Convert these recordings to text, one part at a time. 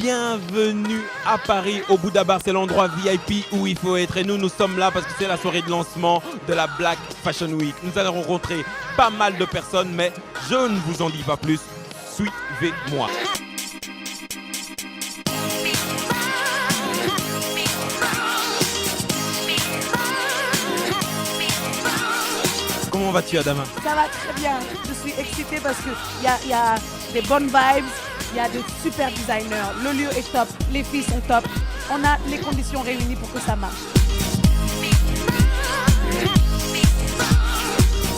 bienvenue à Paris, au Bouddha Bar, c'est l'endroit VIP où il faut être. Et nous sommes là parce que c'est la soirée de lancement de la Black Fashion Week. Nous allons rencontrer pas mal de personnes, mais je ne vous en dis pas plus. Suivez-moi. Comment vas-tu, Adama? Ça va très bien. Je suis excitée parce qu'il y a des bonnes vibes, il y a de super designers. Le lieu est top, les filles sont top. On a les conditions réunies pour que ça marche.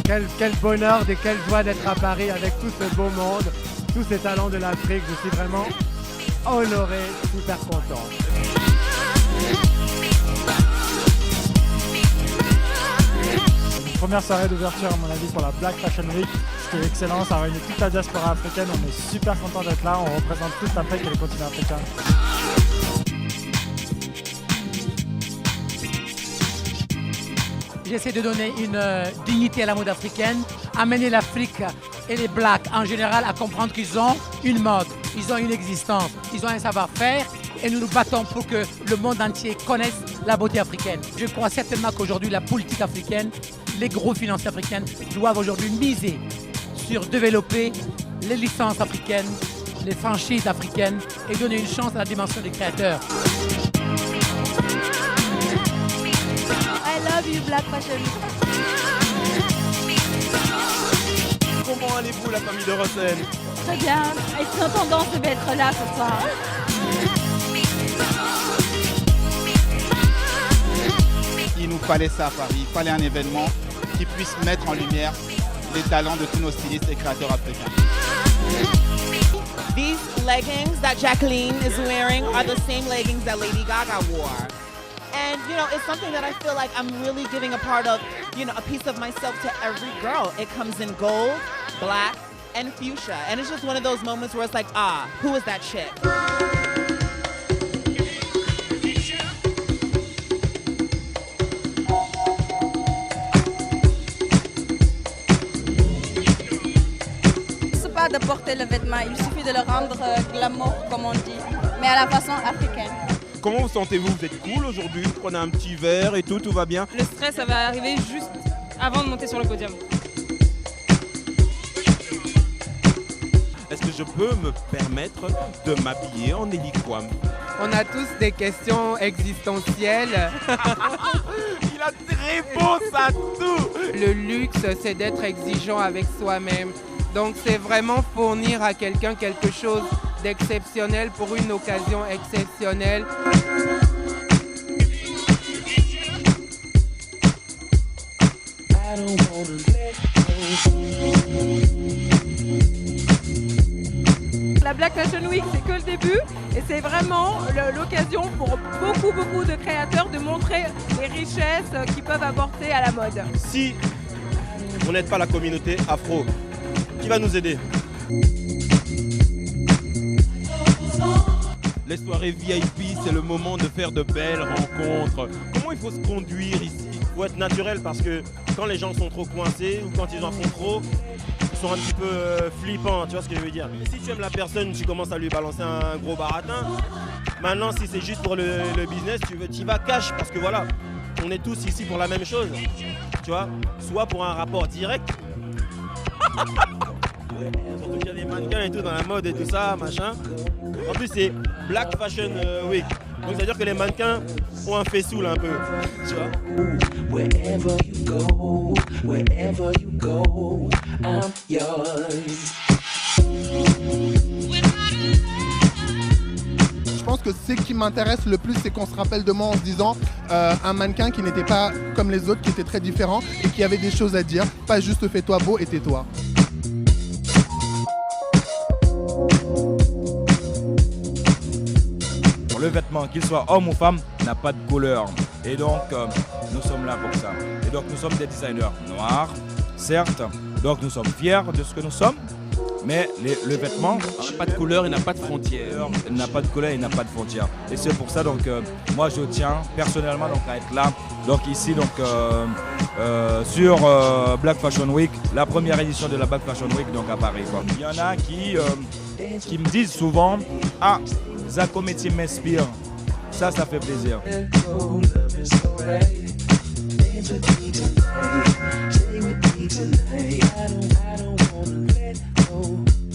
Quel bonheur et quelle joie d'être à Paris avec tout ce beau monde, tous ces talents de l'Afrique. Je suis vraiment honoré, super content. Première soirée d'ouverture à mon avis pour la Black Fashion Week, c'était excellent, ça réunit toute la diaspora africaine, on est super content d'être là, on représente toute l'Afrique et le continent africain. J'essaie de donner une dignité à la mode africaine, amener l'Afrique et les Blacks en général à comprendre qu'ils ont une mode, ils ont une existence, ils ont un savoir-faire et nous nous battons pour que le monde entier connaisse la beauté africaine. Je crois certainement qu'aujourd'hui la politique africaine, les gros financiers africains doivent aujourd'hui miser sur développer les licences africaines, les franchises africaines et donner une chance à la dimension des créateurs. I love you, Black Fashion. Comment allez-vous, la famille de Rosen? Très bien, excellente tendance de être là ce soir. Il nous fallait ça à Paris, il fallait un événement qui puisse mettre en lumière les talents de tous nos stylistes et créateurs africains. These leggings that Jacqueline is wearing are the same leggings that Lady Gaga wore. And, you know, it's something that I feel like I'm really giving a part of, you know, a piece of myself to every girl. It comes in gold, black, and fuchsia. And it's just one of those moments where it's like, ah, who is that chick? Pas de porter le vêtement, il suffit de le rendre glamour, comme on dit, mais à la façon africaine. Comment vous sentez-vous? Vous êtes cool aujourd'hui? Vous prenez un petit verre et tout va bien? Le stress, ça va arriver juste avant de monter sur le podium. Est-ce que je peux me permettre de m'habiller en héliquam? On a tous des questions existentielles. Il a des réponses à tout! Le luxe, c'est d'être exigeant avec soi-même. Donc c'est vraiment fournir à quelqu'un quelque chose d'exceptionnel pour une occasion exceptionnelle. La Black Fashion Week, c'est que le début et c'est vraiment l'occasion pour beaucoup de créateurs de montrer les richesses qu'ils peuvent apporter à la mode. Si on n'aide pas la communauté afro, qui va nous aider? Les soirées VIP, c'est le moment de faire de belles rencontres. Comment il faut se conduire ici? Il faut être naturel parce que quand les gens sont trop coincés ou quand ils en font trop, ils sont un petit peu flippants, tu vois ce que je veux dire? Si tu aimes la personne, tu commences à lui balancer un gros baratin. Maintenant, si c'est juste pour le business, tu vas cash parce que voilà, on est tous ici pour la même chose. Tu vois? Soit pour un rapport direct. Surtout qu'il y a des mannequins et tout dans la mode et tout ça, machin. En plus, c'est Black Fashion Week. Donc, c'est-à-dire que les mannequins ont un fessoul un peu. Tu vois? Wherever you go, I'm yours. Je pense que ce qui m'intéresse le plus, c'est qu'on se rappelle de moi en se disant un mannequin qui n'était pas comme les autres, qui était très différent et qui avait des choses à dire. Pas juste fais-toi beau et tais-toi. Le vêtement, qu'il soit homme ou femme, n'a pas de couleur. Et donc, nous sommes là pour ça. Et donc, nous sommes des designers noirs, certes. Donc, nous sommes fiers de ce que nous sommes. Mais le vêtement n'a pas de couleur, il n'a pas de frontières. Il n'a pas de couleur, il n'a pas de frontières. Et c'est pour ça, donc, moi, je tiens personnellement donc, à être là. Donc, ici, donc, sur Black Fashion Week, la première édition de la Black Fashion Week donc à Paris, quoi. Il y en a qui me disent souvent « Ah, Zacho Métier m'inspire ». Ça fait plaisir.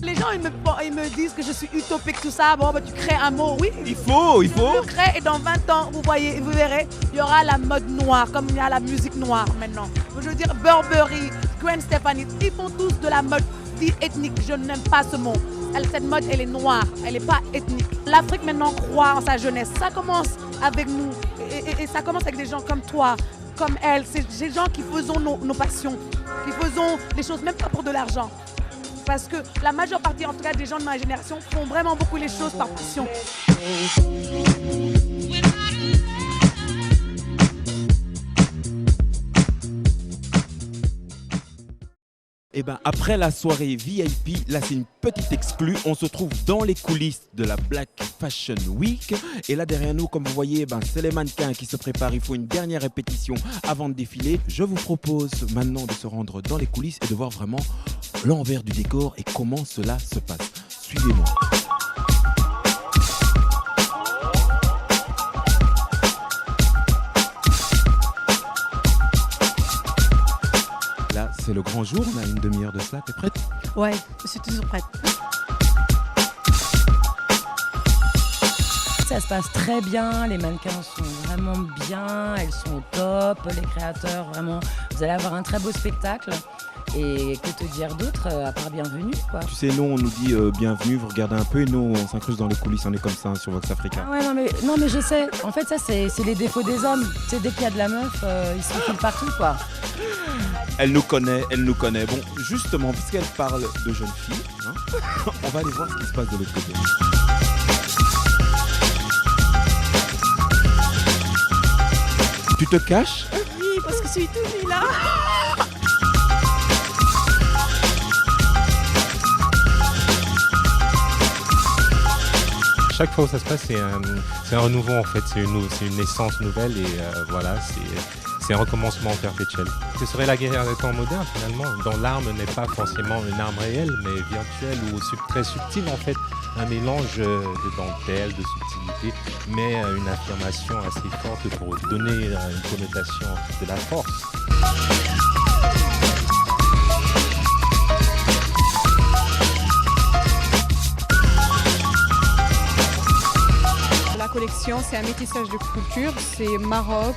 Les gens ils me disent que je suis utopique, tout ça. Bon, bah, tu crées un mot, oui. Il faut. Tu crées et dans 20 ans, vous verrez, il y aura la mode noire, comme il y a la musique noire maintenant. Je veux dire, Burberry, Gwen Stefani, ils font tous de la mode dite ethnique. Je n'aime pas ce mot. Cette mode, elle est noire, elle n'est pas ethnique. L'Afrique maintenant croit en sa jeunesse. Ça commence avec nous et ça commence avec des gens comme toi, comme elle. C'est des gens qui faisons nos passions, qui faisons les choses même pas pour de l'argent. Parce que la majeure partie, en tout cas, des gens de ma génération font vraiment beaucoup les choses par passion. Et ben après la soirée VIP, là c'est une petite exclue. On se trouve dans les coulisses de la Black Fashion Week. Et là derrière nous, comme vous voyez, c'est les mannequins qui se préparent. Il faut une dernière répétition avant de défiler. Je vous propose maintenant de se rendre dans les coulisses et de voir vraiment l'envers du décor et comment cela se passe. Suivez-moi. Là, c'est le grand jour, on a une demi-heure de cela, t'es prête? Ouais, je suis toujours prête. Ça se passe très bien, les mannequins sont vraiment bien, elles sont au top, les créateurs, vraiment, vous allez avoir un très beau spectacle. Et que te dire d'autre à part bienvenue, quoi. Tu sais, nous on nous dit bienvenue, vous regardez un peu et nous on s'incruste dans les coulisses, on est comme ça sur Vox Africa. Ah ouais, non mais je sais, en fait ça c'est les défauts des hommes. Tu sais, dès qu'il y a de la meuf, ils se faufilent partout, quoi. Elle nous connaît. Bon, justement, puisqu'elle parle de jeunes filles, on va aller voir ce qui se passe de l'autre côté. Tu te caches? Oui, parce que je suis toute là. Chaque fois où ça se passe, c'est un renouveau en fait, c'est une naissance nouvelle et voilà, c'est un recommencement perpétuel. Ce serait la guerre des temps modernes finalement, dont l'arme n'est pas forcément une arme réelle, mais virtuelle ou très subtile en fait, un mélange de dentelle, de subtilité, mais une affirmation assez forte pour donner une connotation de la force. La collection, c'est un métissage de culture, c'est Maroc,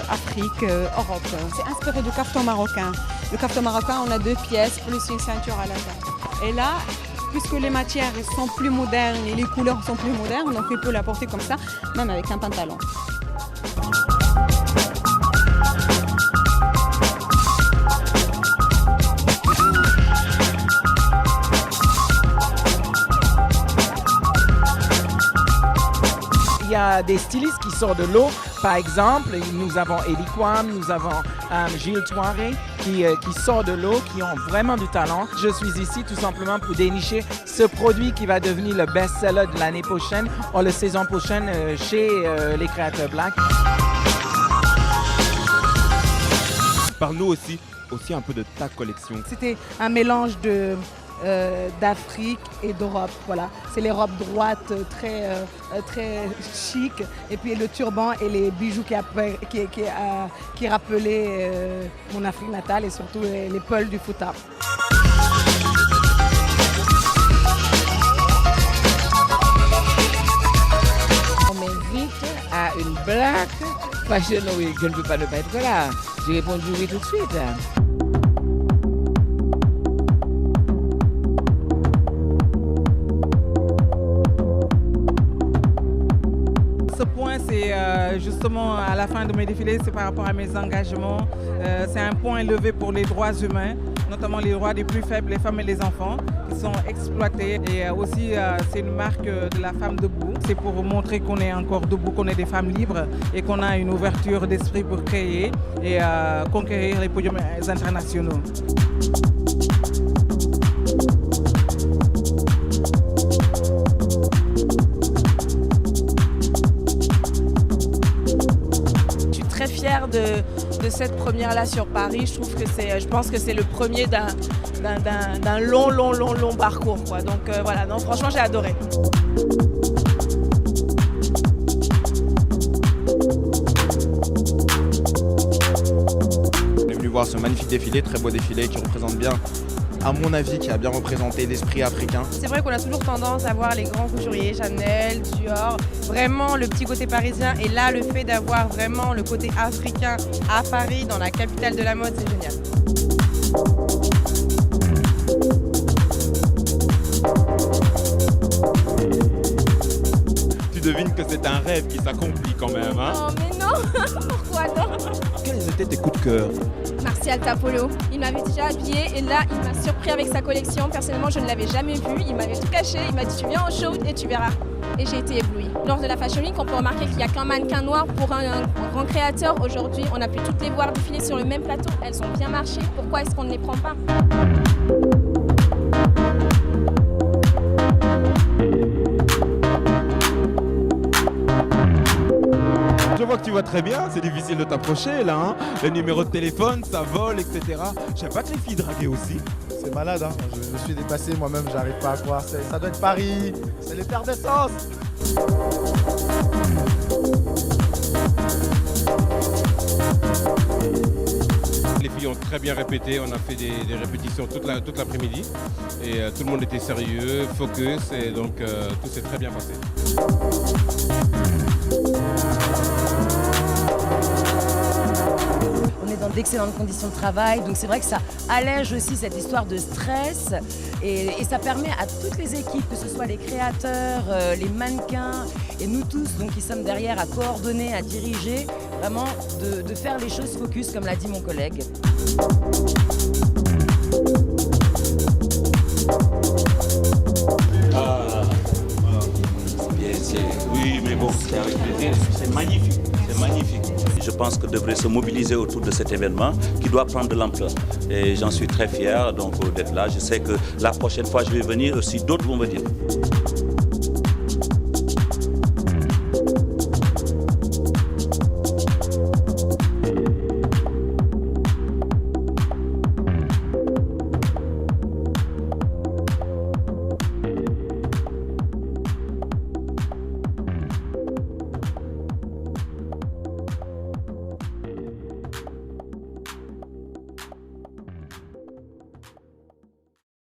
Afrique, Europe. C'est inspiré du kaftan marocain. Le kaftan marocain, on a 2 pièces plus une ceinture à l'intérieur. Et là, puisque les matières sont plus modernes et les couleurs sont plus modernes, donc il peut la porter comme ça, même avec un pantalon. Il y a des stylistes qui sortent de l'eau. Par exemple, nous avons Eddie Kwam, nous avons Gilles Toiré qui sort de l'eau, qui ont vraiment du talent. Je suis ici tout simplement pour dénicher ce produit qui va devenir le best-seller de l'année prochaine ou la saison prochaine chez les créateurs Black. Parle-nous aussi un peu de ta collection. C'était un mélange d'Afrique et d'Europe, voilà. C'est les robes droites très chic et puis le turban et les bijoux qui rappelaient mon Afrique natale et surtout les peuls du Fouta. On m'invite à une Black Fashion Week. Je ne peux pas ne pas être là. J'ai répondu oui tout de suite. Ce point, c'est justement à la fin de mes défilés, c'est par rapport à mes engagements. C'est un point élevé pour les droits humains, notamment les droits des plus faibles, les femmes et les enfants qui sont exploités. Et aussi, c'est une marque de la femme debout. C'est pour montrer qu'on est encore debout, qu'on est des femmes libres et qu'on a une ouverture d'esprit pour créer et conquérir les podiums internationaux. Très fière fière de cette première-là sur Paris. Je pense que c'est le premier d'un long parcours, quoi. Donc voilà, non, franchement, j'ai adoré. On est venu voir ce magnifique défilé, très beau défilé qui représente bien, à mon avis, qui a bien représenté l'esprit africain. C'est vrai qu'on a toujours tendance à voir les grands couturiers, Chanel, Dior, vraiment le petit côté parisien. Et là, le fait d'avoir vraiment le côté africain à Paris, dans la capitale de la mode, c'est génial. Tu devines que c'est un rêve qui s'accomplit quand même, hein? Non, mais non. Pourquoi non? Quels étaient tes coups de cœur? Martial Tapolo, il m'avait déjà habillé et là il m'a surpris avec sa collection. Personnellement je ne l'avais jamais vu, il m'avait tout caché, il m'a dit tu viens au show et tu verras. Et j'ai été éblouie. Lors de la Fashion Week, on peut remarquer qu'il n'y a qu'un mannequin noir pour un grand créateur. Aujourd'hui, on a pu toutes les voir défiler sur le même plateau, elles ont bien marché. Pourquoi est-ce qu'on ne les prend pas? Je vois que tu vois très bien, c'est difficile de t'approcher là, hein. Le numéro de téléphone, ça vole, etc. Je savais pas que les filles draguaient aussi. C'est malade, hein. Je me suis dépassé moi-même, j'arrive pas à croire. Ça doit être Paris, c'est les terres d'essence. Les filles ont très bien répété, on a fait des répétitions toute l'après-midi et tout le monde était sérieux, focus et donc tout s'est très bien passé. On est dans d'excellentes conditions de travail, donc c'est vrai que ça allège aussi cette histoire de stress et ça permet à toutes les équipes, que ce soit les créateurs, les mannequins et nous tous donc, qui sommes derrière à coordonner, à diriger, vraiment de faire les choses focus comme l'a dit mon collègue. Oui, mais bon, c'est avec plaisir, c'est magnifique, c'est magnifique. Je pense que devrait se mobiliser autour de cet événement qui doit prendre de l'ampleur. Et j'en suis très fier donc d'être là. Je sais que la prochaine fois je vais venir aussi, d'autres vont venir.